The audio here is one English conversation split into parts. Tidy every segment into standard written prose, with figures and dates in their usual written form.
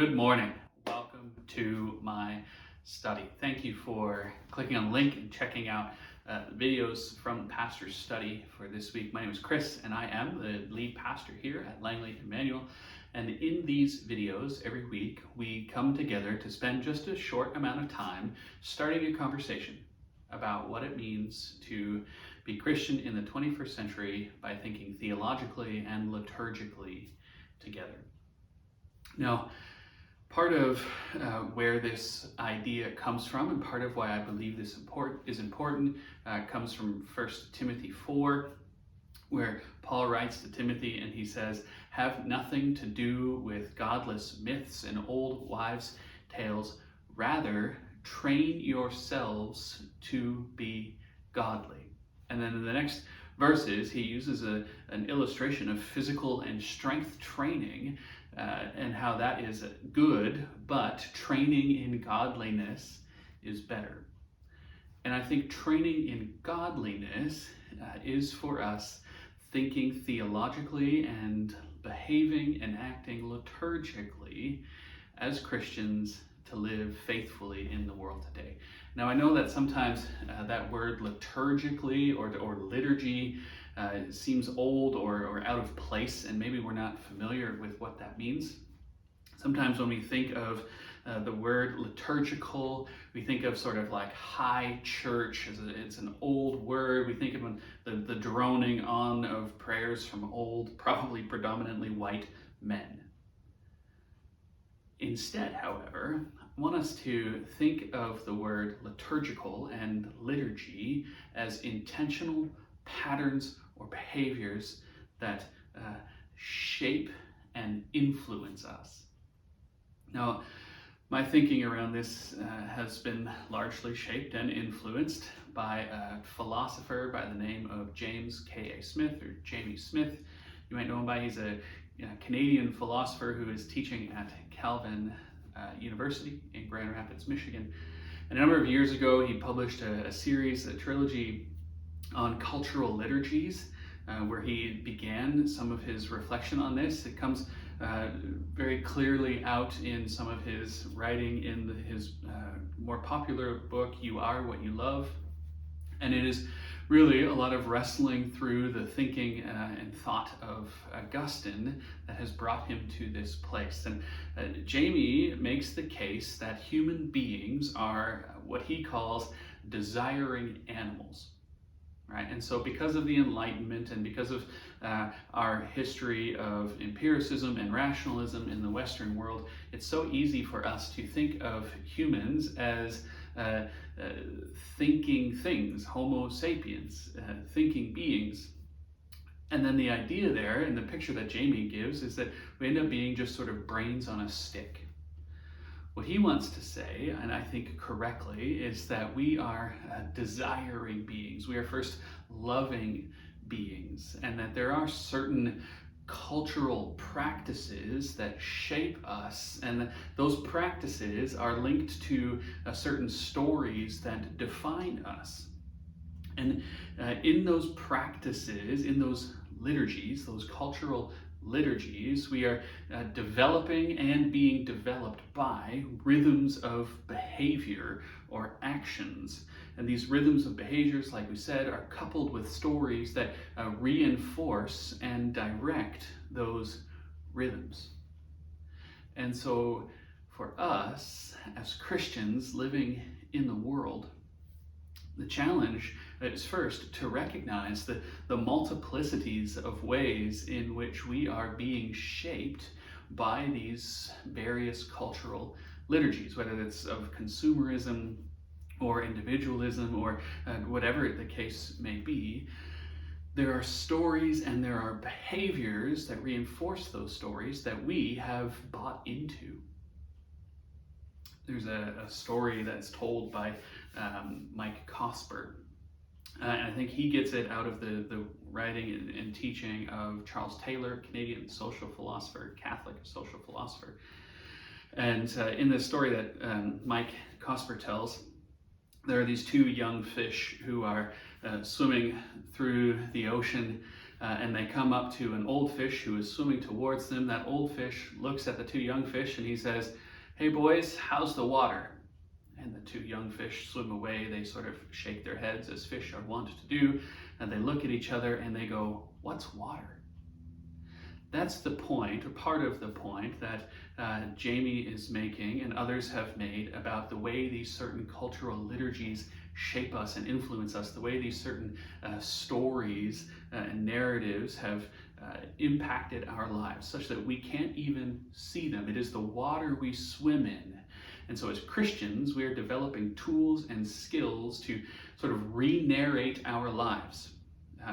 Good morning. Welcome to my study. Thank you for clicking on the link and checking out the videos from the pastor's study for this week. My name is Chris, and I am the lead pastor here at Langley Emmanuel. And in these videos, every week, we come together to spend just a short amount of time starting a conversation about what it means to be Christian in the 21st century by thinking theologically and liturgically together. Now, part of where this idea comes from, and part of why I believe this is important, comes from 1 Timothy 4, where Paul writes to Timothy and he says, "Have nothing to do with godless myths and old wives' tales. Rather, train yourselves to be godly." And then in the next verses, he uses an illustration of physical and strength training and how that is good, but training in godliness is better. And I think training in godliness is for us thinking theologically and behaving and acting liturgically as Christians to live faithfully in the world today. Now, I know that sometimes that word liturgically or liturgy seems old or out of place, and maybe we're not familiar with what that means. Sometimes when we think of the word liturgical, we think of sort of like high church. It's an old word. We think of the droning on of prayers from old, probably predominantly white men. Instead, however, I want us to think of the word liturgical and liturgy as intentional patterns or behaviors that shape and influence us. Now, my thinking around this has been largely shaped and influenced by a philosopher by the name of James Smith, or Jamey Smith. You might know him by, he's a Canadian philosopher who is teaching at Calvin University in Grand Rapids, Michigan. And a number of years ago, he published a series, a trilogy on cultural liturgies, where he began some of his reflection on this. It comes very clearly out in some of his writing in his more popular book, You Are What You Love. And it is really a lot of wrestling through the thinking and thought of Augustine that has brought him to this place. And Jamey makes the case that human beings are what he calls desiring animals. Right? And so because of the Enlightenment and because of our history of empiricism and rationalism in the Western world, it's so easy for us to think of humans as thinking things, Homo sapiens, thinking beings. And then the idea there, and the picture that Jamey gives, is that we end up being just sort of brains on a stick. What he wants to say, and I think correctly, is that we are desiring beings. We are first loving beings, and that there are certain cultural practices that shape us, and those practices are linked to certain stories that define us. And in those practices, in those liturgies, those cultural liturgies, we are developing and being developed by rhythms of behavior or actions. And these rhythms of behaviors, like we said, are coupled with stories that reinforce and direct those rhythms. And so for us as Christians living in the world, the challenge is first to recognize the multiplicities of ways in which we are being shaped by these various cultural liturgies, whether it's of consumerism or individualism or whatever the case may be. There are stories and there are behaviors that reinforce those stories that we have bought into. There's a story that's told by Mike Cosper. And I think he gets it out of the writing and teaching of Charles Taylor, Canadian social philosopher, Catholic social philosopher. And in this story that Mike Cosper tells, there are these two young fish who are swimming through the ocean and they come up to an old fish who is swimming towards them. That old fish looks at the two young fish and he says, "Hey boys, how's the water?" And the two young fish swim away. They sort of shake their heads as fish are wont to do, and they look at each other and they go, "What's water?" That's the point, or part of the point, that Jamey is making and others have made about the way these certain cultural liturgies shape us and influence us, the way these certain stories and narratives have impacted our lives, such that we can't even see them. It is the water we swim in. And so as Christians, we are developing tools and skills to sort of re-narrate our lives.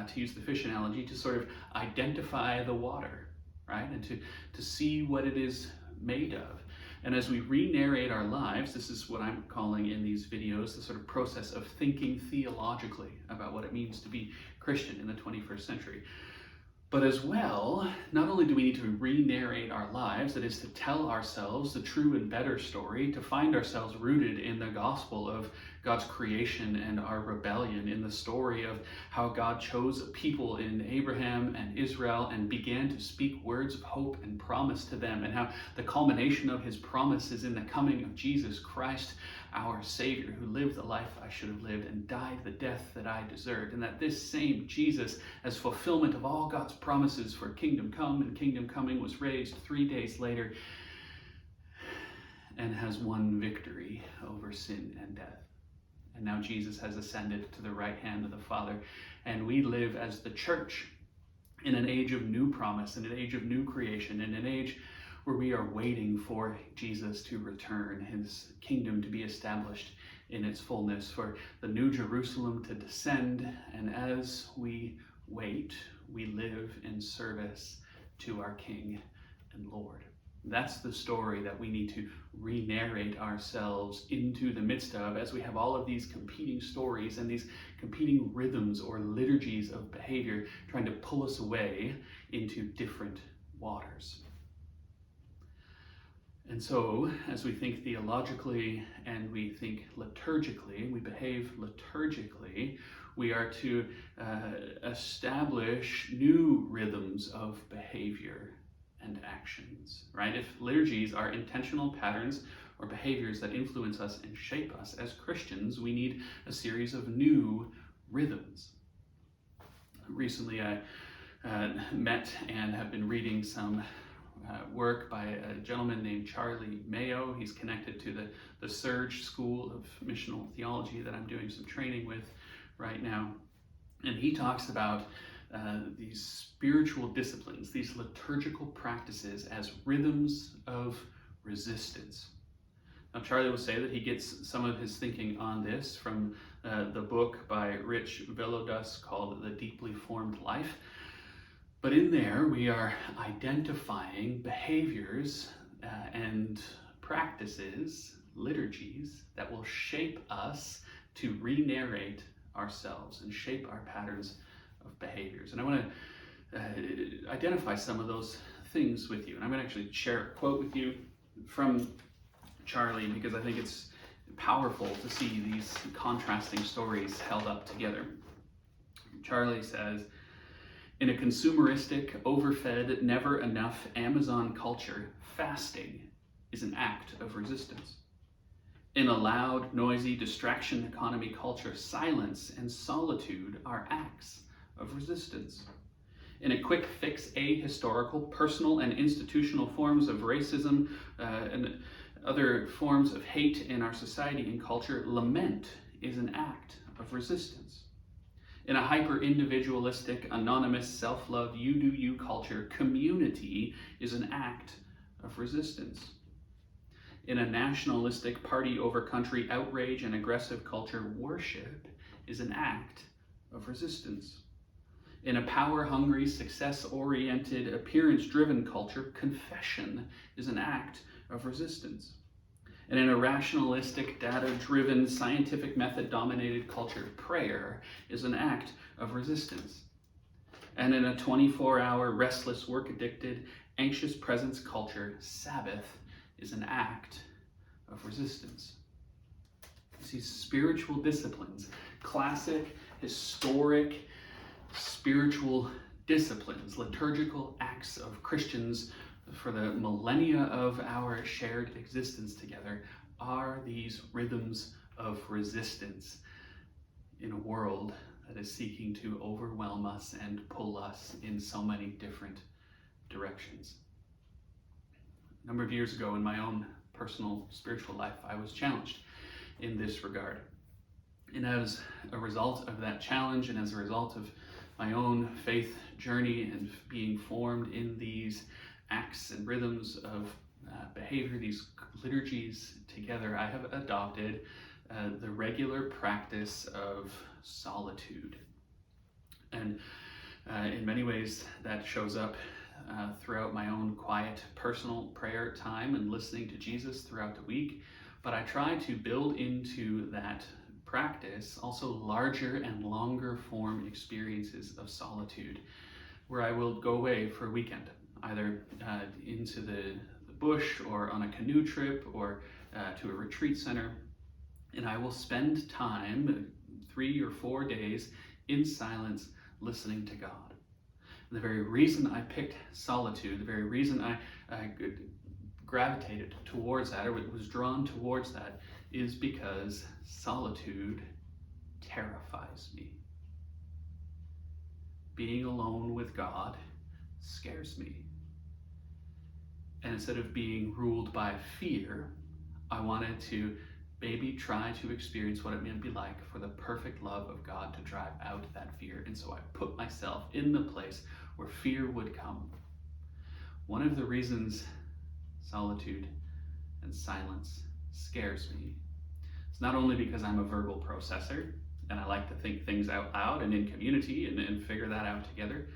To use the fish analogy, to sort of identify the water, right? And to see what it is made of. And as we re-narrate our lives, this is what I'm calling in these videos the sort of process of thinking theologically about what it means to be Christian in the 21st century. But as well, not only do we need to re-narrate our lives, that is to tell ourselves the true and better story, to find ourselves rooted in the gospel of God's creation and our rebellion, in the story of how God chose a people in Abraham and Israel and began to speak words of hope and promise to them, and how the culmination of his promise is in the coming of Jesus Christ, our Savior, who lived the life I should have lived and died the death that I deserved, and that this same Jesus, as fulfillment of all God's promises for kingdom come and kingdom coming, was raised 3 days later and has won victory over sin and death. And now Jesus has ascended to the right hand of the Father, and we live as the church in an age of new promise, in an age of new creation, in an age where we are waiting for Jesus to return, his kingdom to be established in its fullness, for the new Jerusalem to descend. And as we wait, we live in service to our King and Lord. That's the story that we need to re-narrate ourselves into the midst of, as we have all of these competing stories and these competing rhythms or liturgies of behavior trying to pull us away into different waters. And so, as we think theologically and we think liturgically, we behave liturgically, we are to establish new rhythms of behavior and actions, right? If liturgies are intentional patterns or behaviors that influence us and shape us as Christians, we need a series of new rhythms. Recently, I met and have been reading some work by a gentleman named Charlie Mayo. He's connected to the Surge School of Missional Theology that I'm doing some training with right now. And he talks about these spiritual disciplines, these liturgical practices as rhythms of resistance. Now, Charlie will say that he gets some of his thinking on this from the book by Rich Villodas called The Deeply Formed Life. But in there, we are identifying behaviors and practices, liturgies, that will shape us to re-narrate ourselves and shape our patterns of behaviors. And I want to identify some of those things with you. And I'm going to actually share a quote with you from Charlie, because I think it's powerful to see these contrasting stories held up together. Charlie says, "In a consumeristic, overfed, never enough Amazon culture, fasting is an act of resistance. In a loud, noisy, distraction economy culture, silence and solitude are acts of resistance. In a quick fix, ahistorical, personal and institutional forms of racism and other forms of hate in our society and culture, lament is an act of resistance. In a hyper-individualistic, anonymous, self-love, you-do-you culture, community is an act of resistance. In a nationalistic, party-over-country, outrage and aggressive culture, worship is an act of resistance. In a power-hungry, success-oriented, appearance-driven culture, confession is an act of resistance. And in a rationalistic, data-driven, scientific method-dominated culture, prayer is an act of resistance. And in a 24-hour, restless, work-addicted, anxious presence culture, Sabbath is an act of resistance. You see, spiritual disciplines, classic, historic, spiritual disciplines, liturgical acts of Christians for the millennia of our shared existence together, are these rhythms of resistance in a world that is seeking to overwhelm us and pull us in so many different directions. A number of years ago in my own personal spiritual life, I was challenged in this regard. And as a result of that challenge, and as a result of my own faith journey and being formed in these acts and rhythms of behavior, these liturgies together, I have adopted the regular practice of solitude. And in many ways that shows up throughout my own quiet personal prayer time and listening to Jesus throughout the week. But I try to build into that practice also larger and longer form experiences of solitude, where I will go away for a weekend, either into the bush or on a canoe trip or to a retreat center, and I will spend time, 3 or 4 days, in silence listening to God. And the very reason I picked solitude, the very reason I gravitated towards that, or was drawn towards that, is because solitude terrifies me. Being alone with God scares me. And instead of being ruled by fear, I wanted to maybe try to experience what it might be like for the perfect love of God to drive out that fear. And so I put myself in the place where fear would come. One of the reasons solitude and silence scares me is not only because I'm a verbal processor and I like to think things out loud and in community and figure that out together,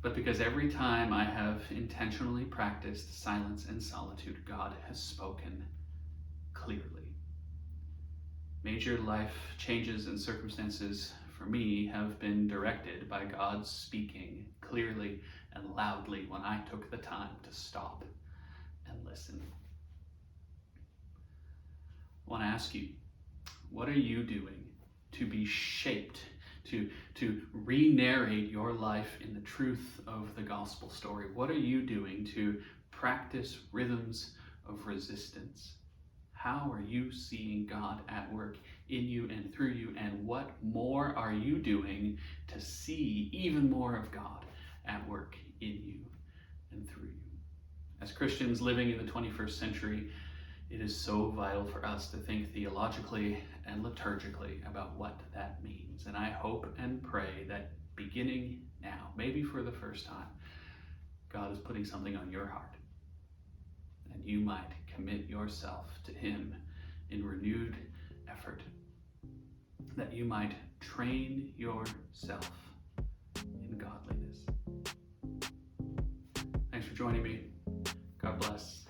but because every time I have intentionally practiced silence and solitude, God has spoken clearly. Major life changes and circumstances for me have been directed by God speaking clearly and loudly when I took the time to stop and listen. I want to ask you, what are you doing to be shaped, to re-narrate your life in the truth of the gospel story? What are you doing to practice rhythms of resistance? How are you seeing God at work in you and through you? And what more are you doing to see even more of God at work in you and through you? As Christians living in the 21st century, it is so vital for us to think theologically and liturgically about what that means. And I hope and pray that beginning now, maybe for the first time, God is putting something on your heart, and you might commit yourself to Him in renewed effort, that you might train yourself in godliness. Thanks for joining me. God bless.